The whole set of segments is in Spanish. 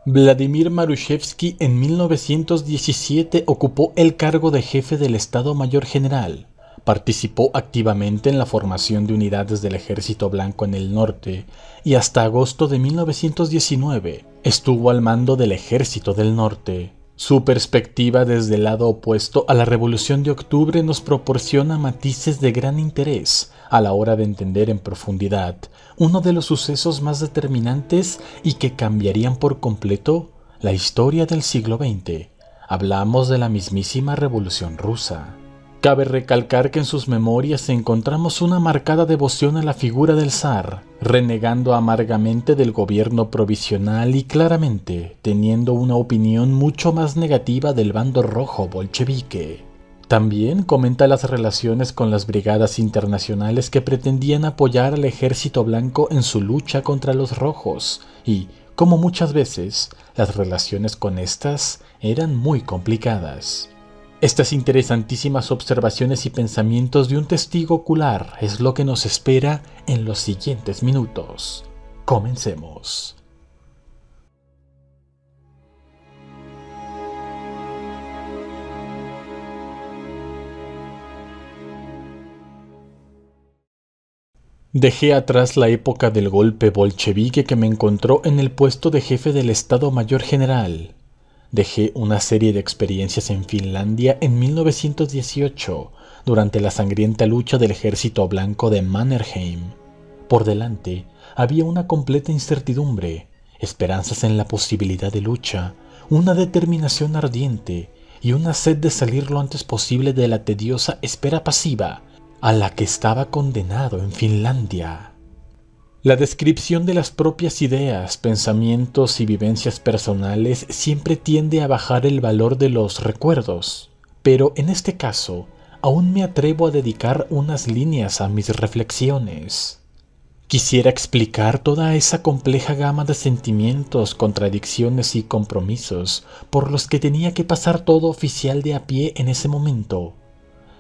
Vladimir Marushevsky en 1917 ocupó el cargo de jefe del Estado Mayor General. Participó activamente en la formación de unidades del Ejército Blanco en el norte y hasta agosto de 1919 estuvo al mando del Ejército del Norte. Su perspectiva desde el lado opuesto a la Revolución de Octubre nos proporciona matices de gran interés a la hora de entender en profundidad uno de los sucesos más determinantes y que cambiarían por completo la historia del siglo XX. Hablamos de la mismísima Revolución Rusa. Cabe recalcar que en sus memorias encontramos una marcada devoción a la figura del zar, renegando amargamente del gobierno provisional y claramente teniendo una opinión mucho más negativa del bando rojo bolchevique. También comenta las relaciones con las brigadas internacionales que pretendían apoyar al ejército blanco en su lucha contra los rojos y, como muchas veces, las relaciones con estas eran muy complicadas. Estas interesantísimas observaciones y pensamientos de un testigo ocular es lo que nos espera en los siguientes minutos. Comencemos. Dejé atrás la época del golpe bolchevique que me encontró en el puesto de jefe del Estado Mayor General. Dejé una serie de experiencias en Finlandia en 1918, durante la sangrienta lucha del ejército blanco de Mannerheim. Por delante había una completa incertidumbre, esperanzas en la posibilidad de lucha, una determinación ardiente y una sed de salir lo antes posible de la tediosa espera pasiva a la que estaba condenado en Finlandia. La descripción de las propias ideas, pensamientos y vivencias personales siempre tiende a bajar el valor de los recuerdos, pero en este caso aún me atrevo a dedicar unas líneas a mis reflexiones. Quisiera explicar toda esa compleja gama de sentimientos, contradicciones y compromisos por los que tenía que pasar todo oficial de a pie en ese momento.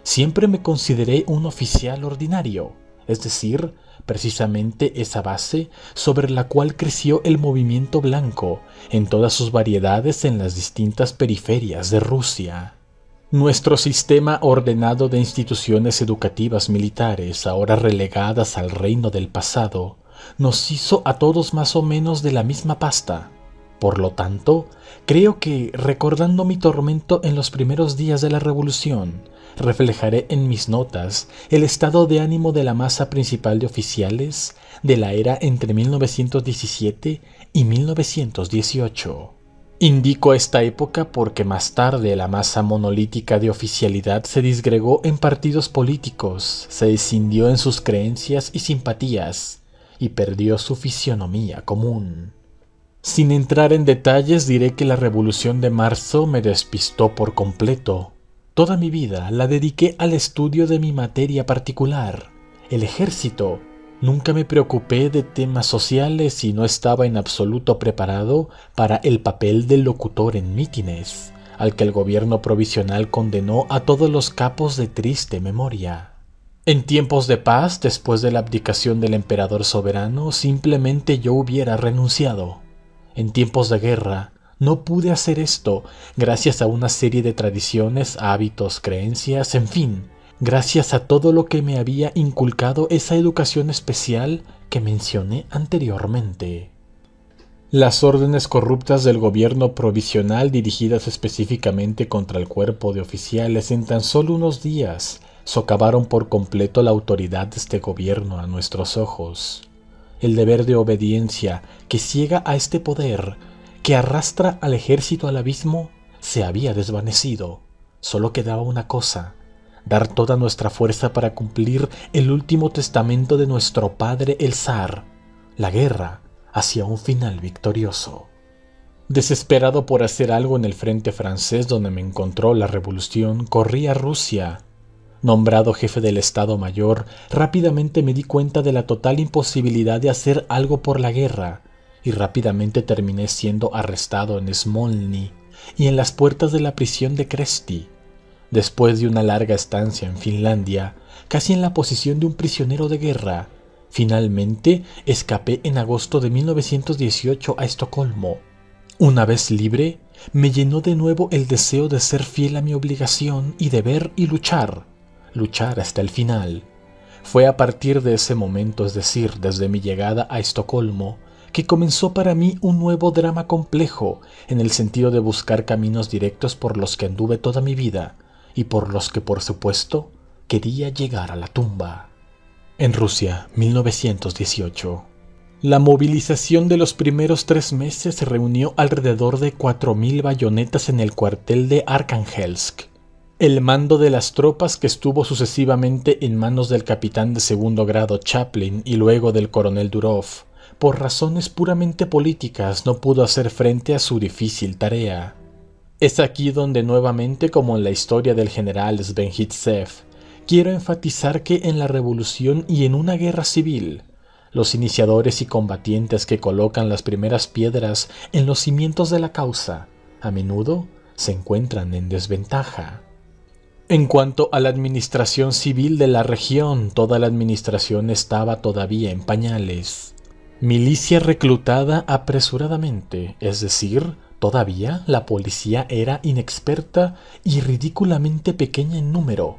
Siempre me consideré un oficial ordinario, es decir, precisamente esa base sobre la cual creció el movimiento blanco en todas sus variedades en las distintas periferias de Rusia. Nuestro sistema ordenado de instituciones educativas militares, ahora relegadas al reino del pasado, nos hizo a todos más o menos de la misma pasta. Por lo tanto, creo que, recordando mi tormento en los primeros días de la Revolución, reflejaré en mis notas el estado de ánimo de la masa principal de oficiales de la era entre 1917 y 1918. Indico esta época porque más tarde la masa monolítica de oficialidad se disgregó en partidos políticos, se escindió en sus creencias y simpatías y perdió su fisionomía común. Sin entrar en detalles, diré que la Revolución de Marzo me despistó por completo. Toda mi vida la dediqué al estudio de mi materia particular, el ejército. Nunca me preocupé de temas sociales y no estaba en absoluto preparado para el papel del locutor en mítines, al que el gobierno provisional condenó a todos los capos de triste memoria. En tiempos de paz, después de la abdicación del emperador soberano, simplemente yo hubiera renunciado. En tiempos de guerra, no pude hacer esto gracias a una serie de tradiciones, hábitos, creencias, en fin, gracias a todo lo que me había inculcado esa educación especial que mencioné anteriormente. Las órdenes corruptas del gobierno provisional dirigidas específicamente contra el cuerpo de oficiales en tan solo unos días socavaron por completo la autoridad de este gobierno a nuestros ojos. El deber de obediencia que ciega a este poder, que arrastra al ejército al abismo, se había desvanecido. Solo quedaba una cosa: dar toda nuestra fuerza para cumplir el último testamento de nuestro padre el zar, la guerra hacia un final victorioso. Desesperado por hacer algo en el frente francés donde me encontró la revolución, corrí a Rusia. Nombrado jefe del Estado Mayor, rápidamente me di cuenta de la total imposibilidad de hacer algo por la guerra, y rápidamente terminé siendo arrestado en Smolny y en las puertas de la prisión de Kresti. Después de una larga estancia en Finlandia, casi en la posición de un prisionero de guerra, finalmente escapé en agosto de 1918 a Estocolmo. Una vez libre, me llenó de nuevo el deseo de ser fiel a mi obligación y de ver y luchar hasta el final. Fue a partir de ese momento, es decir, desde mi llegada a Estocolmo, que comenzó para mí un nuevo drama complejo, en el sentido de buscar caminos directos por los que anduve toda mi vida, y por los que, por supuesto, quería llegar a la tumba. En Rusia, 1918. La movilización de los primeros 3 meses reunió alrededor de 4.000 bayonetas en el cuartel de Arkhangelsk. El mando de las tropas, que estuvo sucesivamente en manos del capitán de segundo grado Chaplin y luego del coronel Durov, por razones puramente políticas no pudo hacer frente a su difícil tarea. Es aquí donde nuevamente, como en la historia del general Svenhitsev, quiero enfatizar que en la revolución y en una guerra civil, los iniciadores y combatientes que colocan las primeras piedras en los cimientos de la causa, a menudo se encuentran en desventaja. En cuanto a la administración civil de la región, toda la administración estaba todavía en pañales. Milicia reclutada apresuradamente, es decir, todavía la policía era inexperta y ridículamente pequeña en número.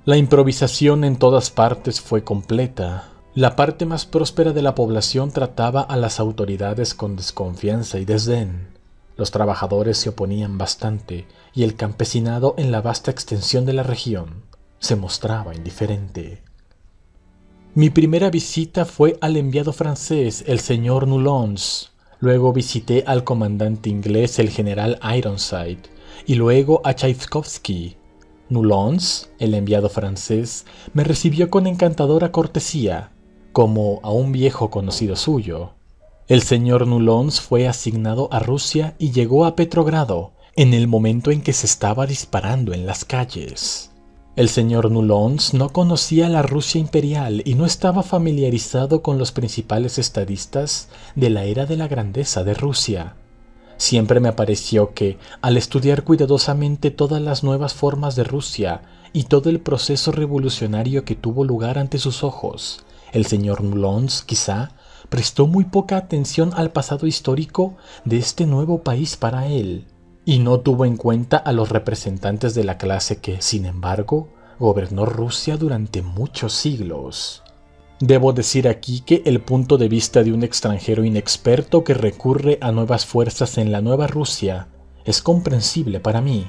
La improvisación en todas partes fue completa. La parte más próspera de la población trataba a las autoridades con desconfianza y desdén. Los trabajadores se oponían bastante y el campesinado en la vasta extensión de la región se mostraba indiferente. Mi primera visita fue al enviado francés, el señor Noulons. Luego visité al comandante inglés, el general Ironside, y luego a Tchaïkovski. Noulons, el enviado francés, me recibió con encantadora cortesía, como a un viejo conocido suyo. El señor Noulons fue asignado a Rusia y llegó a Petrogrado en el momento en que se estaba disparando en las calles. El señor Noulons no conocía la Rusia imperial y no estaba familiarizado con los principales estadistas de la era de la grandeza de Rusia. Siempre me pareció que, al estudiar cuidadosamente todas las nuevas formas de Rusia y todo el proceso revolucionario que tuvo lugar ante sus ojos, el señor Noulons, quizá, prestó muy poca atención al pasado histórico de este nuevo país para él, y no tuvo en cuenta a los representantes de la clase que, sin embargo, gobernó Rusia durante muchos siglos. Debo decir aquí que el punto de vista de un extranjero inexperto que recurre a nuevas fuerzas en la nueva Rusia es comprensible para mí.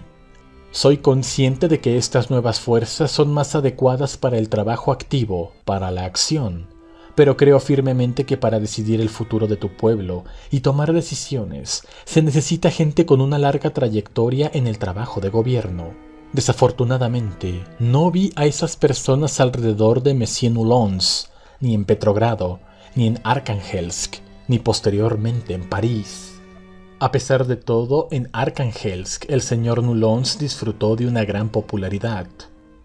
Soy consciente de que estas nuevas fuerzas son más adecuadas para el trabajo activo, para la acción, pero creo firmemente que para decidir el futuro de tu pueblo y tomar decisiones se necesita gente con una larga trayectoria en el trabajo de gobierno. Desafortunadamente, no vi a esas personas alrededor de Monsieur Noulons, ni en Petrogrado, ni en Arkhangelsk, ni posteriormente en París. A pesar de todo, en Arkhangelsk el señor Noulons disfrutó de una gran popularidad.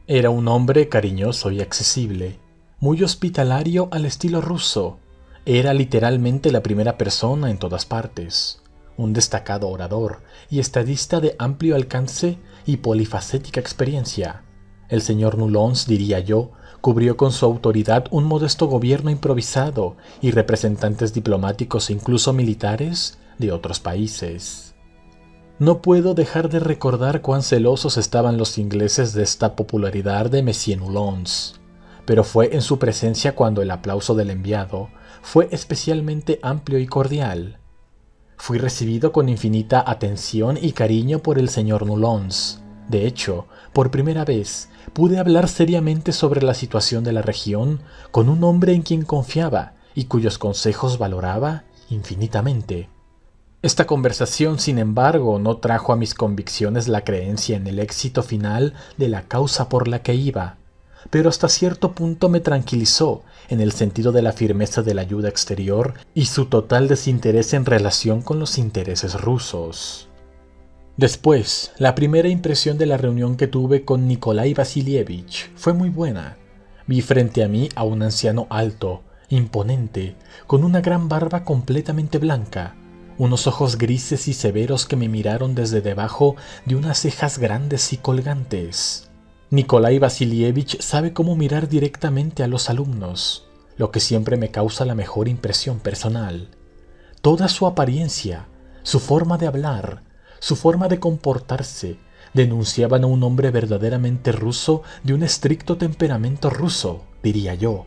Era un hombre cariñoso y accesible, muy hospitalario al estilo ruso. Era literalmente la primera persona en todas partes. Un destacado orador y estadista de amplio alcance y polifacética experiencia. El señor Noulons, diría yo, cubrió con su autoridad un modesto gobierno improvisado y representantes diplomáticos e incluso militares de otros países. No puedo dejar de recordar cuán celosos estaban los ingleses de esta popularidad de Monsieur Noulons, pero fue en su presencia cuando el aplauso del enviado fue especialmente amplio y cordial. Fui recibido con infinita atención y cariño por el señor Noulons. De hecho, por primera vez pude hablar seriamente sobre la situación de la región con un hombre en quien confiaba y cuyos consejos valoraba infinitamente. Esta conversación, sin embargo, no trajo a mis convicciones la creencia en el éxito final de la causa por la que iba, pero hasta cierto punto me tranquilizó en el sentido de la firmeza de la ayuda exterior y su total desinterés en relación con los intereses rusos. Después, la primera impresión de la reunión que tuve con Nikolai Vasilievich fue muy buena. Vi frente a mí a un anciano alto, imponente, con una gran barba completamente blanca, unos ojos grises y severos que me miraron desde debajo de unas cejas grandes y colgantes. Nikolai Vasilievich sabe cómo mirar directamente a los alumnos, lo que siempre me causa la mejor impresión personal. Toda su apariencia, su forma de hablar, su forma de comportarse, denunciaban a un hombre verdaderamente ruso de un estricto temperamento ruso, diría yo.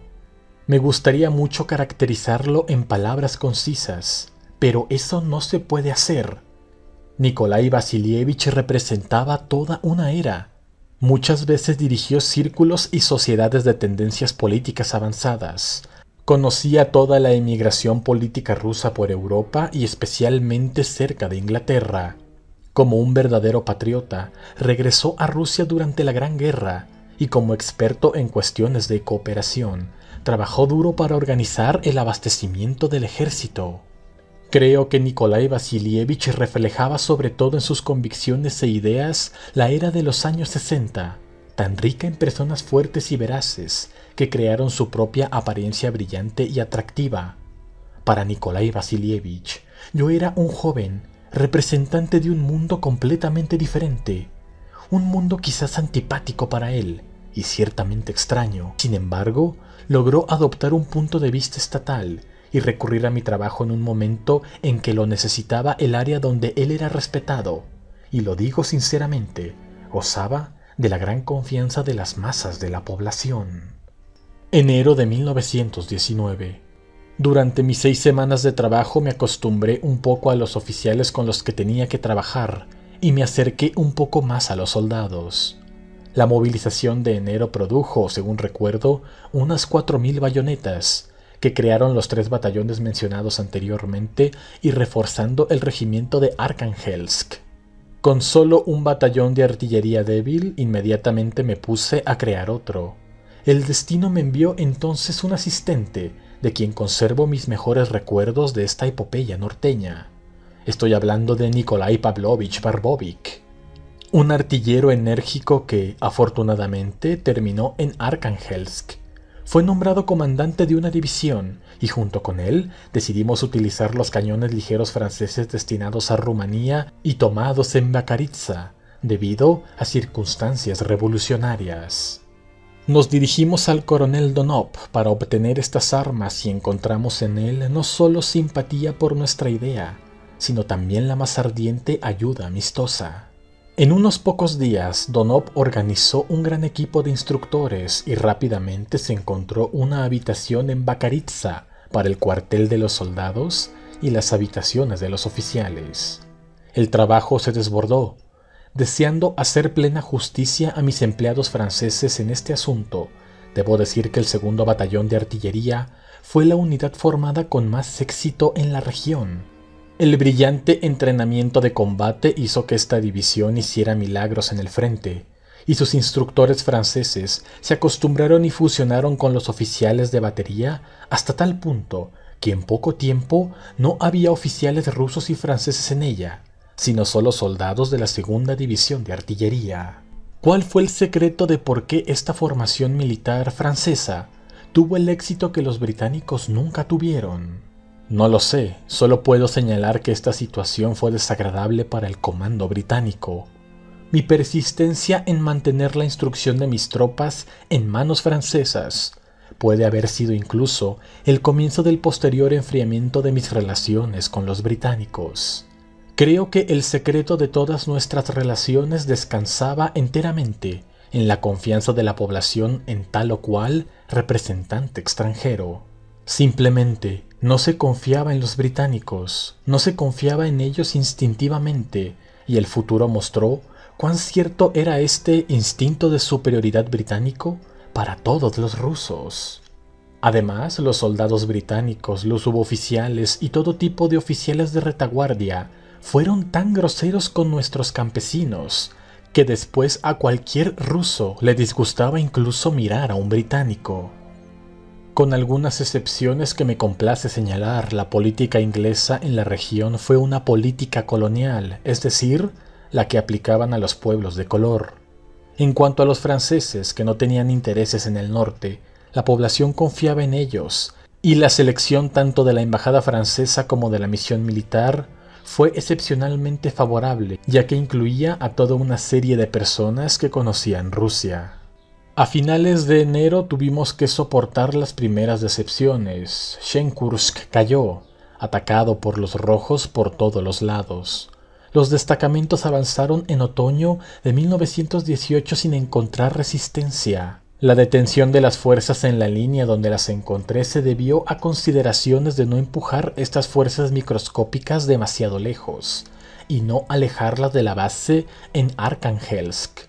Me gustaría mucho caracterizarlo en palabras concisas, pero eso no se puede hacer. Nikolai Vasilievich representaba toda una era. Muchas veces dirigió círculos y sociedades de tendencias políticas avanzadas. Conocía toda la emigración política rusa por Europa y especialmente cerca de Inglaterra. Como un verdadero patriota, regresó a Rusia durante la Gran Guerra y como experto en cuestiones de cooperación, trabajó duro para organizar el abastecimiento del ejército. Creo que Nikolai Vasilievich reflejaba sobre todo en sus convicciones e ideas la era de los años 60, tan rica en personas fuertes y veraces que crearon su propia apariencia brillante y atractiva. Para Nikolai Vasilievich, yo era un joven, representante de un mundo completamente diferente, un mundo quizás antipático para él y ciertamente extraño. Sin embargo, logró adoptar un punto de vista estatal y recurrir a mi trabajo en un momento en que lo necesitaba el área donde él era respetado, y lo digo sinceramente, gozaba de la gran confianza de las masas de la población. Enero de 1919. Durante mis 6 semanas de trabajo me acostumbré un poco a los oficiales con los que tenía que trabajar y me acerqué un poco más a los soldados. La movilización de enero produjo, según recuerdo, unas 4.000 bayonetas, que crearon los 3 batallones mencionados anteriormente y reforzando el regimiento de Arkhangelsk. Con solo un batallón de artillería débil, inmediatamente me puse a crear otro. El destino me envió entonces un asistente, de quien conservo mis mejores recuerdos de esta epopeya norteña. Estoy hablando de Nikolai Pavlovich Barbovich, un artillero enérgico que, afortunadamente, terminó en Arkhangelsk. Fue nombrado comandante de una división y junto con él decidimos utilizar los cañones ligeros franceses destinados a Rumanía y tomados en Bakaritsa, debido a circunstancias revolucionarias. Nos dirigimos al coronel Donop para obtener estas armas y encontramos en él no solo simpatía por nuestra idea, sino también la más ardiente ayuda amistosa. En unos pocos días, Donop organizó un gran equipo de instructores y rápidamente se encontró una habitación en Bakaritsa para el cuartel de los soldados y las habitaciones de los oficiales. El trabajo se desbordó. Deseando hacer plena justicia a mis empleados franceses en este asunto, debo decir que el 2º batallón de artillería fue la unidad formada con más éxito en la región. El brillante entrenamiento de combate hizo que esta división hiciera milagros en el frente, y sus instructores franceses se acostumbraron y fusionaron con los oficiales de batería hasta tal punto que en poco tiempo no había oficiales rusos y franceses en ella, sino solo soldados de la 2ª división de artillería. ¿Cuál fue el secreto de por qué esta formación militar francesa tuvo el éxito que los británicos nunca tuvieron? No lo sé, solo puedo señalar que esta situación fue desagradable para el comando británico. Mi persistencia en mantener la instrucción de mis tropas en manos francesas puede haber sido incluso el comienzo del posterior enfriamiento de mis relaciones con los británicos. Creo que el secreto de todas nuestras relaciones descansaba enteramente en la confianza de la población en tal o cual representante extranjero. Simplemente no se confiaba en los británicos, no se confiaba en ellos instintivamente, y el futuro mostró cuán cierto era este instinto de superioridad británico para todos los rusos. Además, los soldados británicos, los suboficiales y todo tipo de oficiales de retaguardia fueron tan groseros con nuestros campesinos que después a cualquier ruso le disgustaba incluso mirar a un británico. Con algunas excepciones que me complace señalar, la política inglesa en la región fue una política colonial, es decir, la que aplicaban a los pueblos de color. En cuanto a los franceses, que no tenían intereses en el norte, la población confiaba en ellos, y la selección tanto de la embajada francesa como de la misión militar fue excepcionalmente favorable, ya que incluía a toda una serie de personas que conocían Rusia. A finales de enero tuvimos que soportar las primeras decepciones. Shenkursk cayó. atacado por los rojos por todos los lados. Los destacamentos avanzaron en otoño de 1918 sin encontrar resistencia. La detención de las fuerzas en la línea donde las encontré se debió a consideraciones de no empujar estas fuerzas microscópicas demasiado lejos y no alejarlas de la base en Arkhangelsk.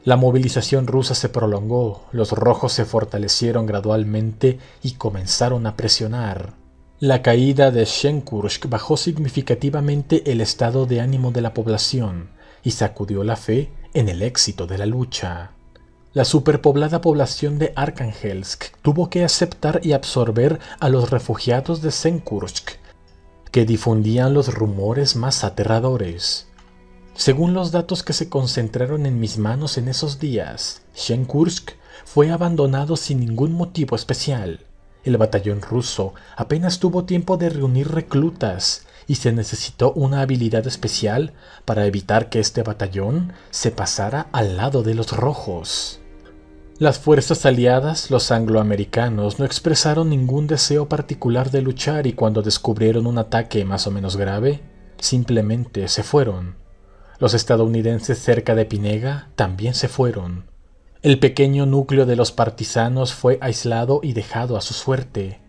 La movilización rusa se prolongó, los rojos se fortalecieron gradualmente y comenzaron a presionar. La caída de Shenkursk bajó significativamente el estado de ánimo de la población y sacudió la fe en el éxito de la lucha. La superpoblada población de Arkhangelsk tuvo que aceptar y absorber a los refugiados de Shenkursk, que difundían los rumores más aterradores. Según los datos que se concentraron en mis manos en esos días, Shenkursk fue abandonado sin ningún motivo especial. El batallón ruso apenas tuvo tiempo de reunir reclutas y se necesitó una habilidad especial para evitar que este batallón se pasara al lado de los rojos. Las fuerzas aliadas, los angloamericanos, no expresaron ningún deseo particular de luchar y cuando descubrieron un ataque más o menos grave, simplemente se fueron. Los estadounidenses cerca de Pinega también se fueron. El pequeño núcleo de los partisanos fue aislado y dejado a su suerte.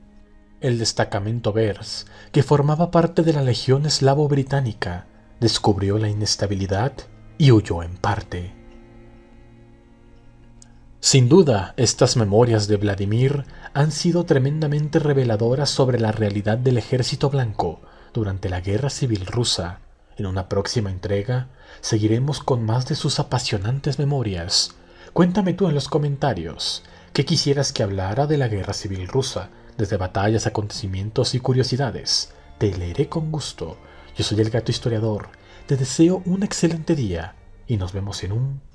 El destacamento Bers, que formaba parte de la Legión Eslavo-Británica, descubrió la inestabilidad y huyó en parte. Sin duda, estas memorias de Vladimir han sido tremendamente reveladoras sobre la realidad del Ejército Blanco durante la Guerra Civil Rusa. En una próxima entrega, seguiremos con más de sus apasionantes memorias. Cuéntame tú en los comentarios, ¿qué quisieras que hablara de la Guerra Civil Rusa? Desde batallas, acontecimientos y curiosidades. Te leeré con gusto. Yo soy el Gato Historiador. Te deseo un excelente día y nos vemos en un